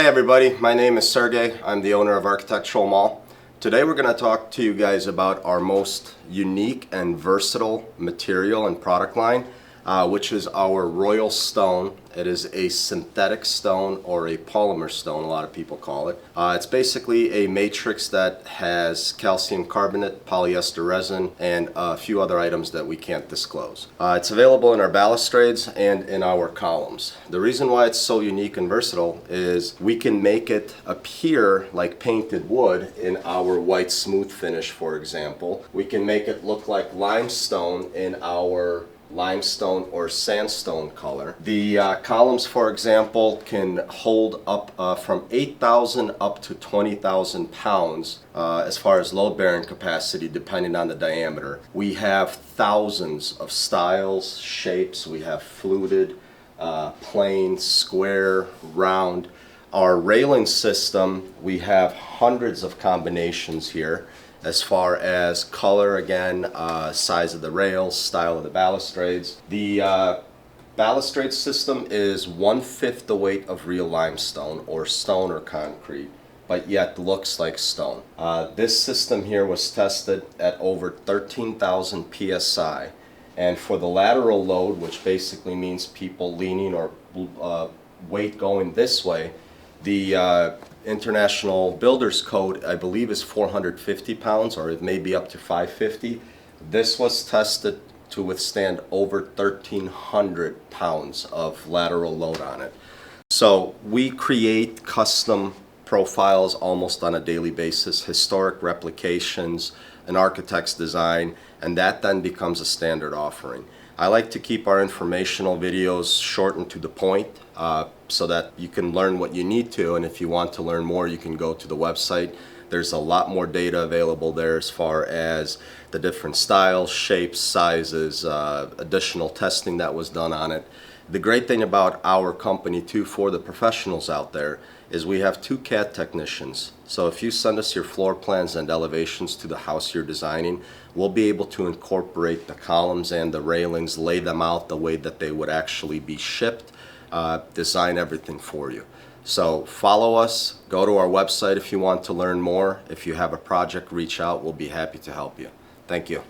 Hey everybody, my name is Sergey. I'm the owner of Architectural Mall. Today we're going to talk to you guys about our most unique and versatile material and product line, which is our Royal Stone. It is a synthetic stone or a polymer stone, a lot of people call it. It's basically a matrix that has calcium carbonate, polyester resin, and a few other items that we can't disclose. It's available in our balustrades and in our columns. The reason why it's so unique and versatile is we can make it appear like painted wood in our white smooth finish, for example. We can make it look like limestone in our limestone or sandstone color. The columns, for example, can hold up from 8,000 up to 20,000 pounds as far as load bearing capacity, depending on the diameter. We have thousands of styles, shapes. We have fluted, plain, square, round. Our railing system, we have hundreds of combinations here as far as color, again, size of the rails, style of the balustrades. The balustrade system is 1/5 the weight of real limestone or stone or concrete, but yet looks like stone. This system here was tested at over 13,000 psi, and for the lateral load, which basically means people leaning or weight going this way, the International Builders Code, I believe, is 450 pounds, or it may be up to 550. This was tested to withstand over 1,300 pounds of lateral load on it. So we create custom profiles almost on a daily basis, historic replications, an architect's design, and that then becomes a standard offering. I like to keep our informational videos short and to the point so that you can learn what you need to, and if you want to learn more, you can go to the website. There's a lot more data available there as far as the different styles, shapes, sizes, additional testing that was done on it. The great thing about our company too, for the professionals out there, is we have 2 CAD technicians. So if you send us your floor plans and elevations to the house you're designing, we'll be able to incorporate the columns and the railings, lay them out the way that they would actually be shipped, design everything for you. So follow us, go to our website if you want to learn more. If you have a project, reach out. We'll be happy to help you. Thank you.